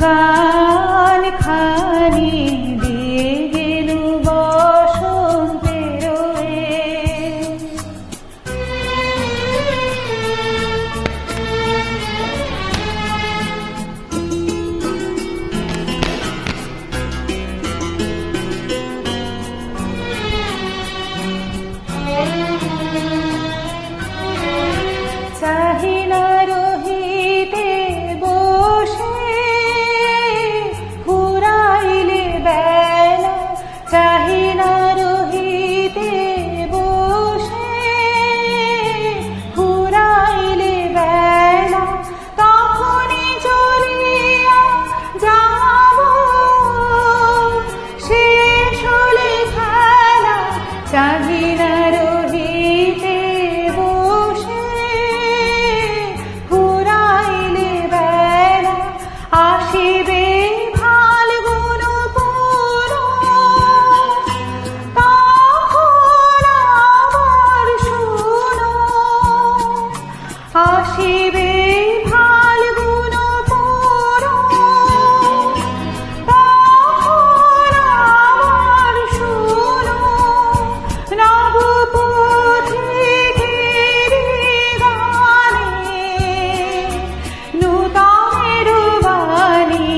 গান খানি দিয়ে গেল বসন্তের চাহিনা রহিতে বসে ফুরাইলে বেলা, চাহিনা রহিতে বসে ফুরাইলে বেলা, তখনই চলিয়া যাব শেষ হলে খেলা। চাহিনা রহিতে আসিবে ফাল্গুন পুর, তখন আবার শুনো। আসিবে ফাল্গুন পুর, তখন আবার শুনো। নবপথিকের গানে নূতনের বাণী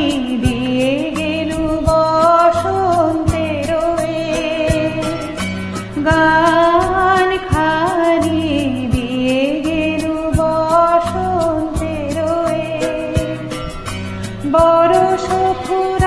দিয়ে গেল বসন্তের গান খানি দিয়ে গেল বসন্তের বরষ ফুল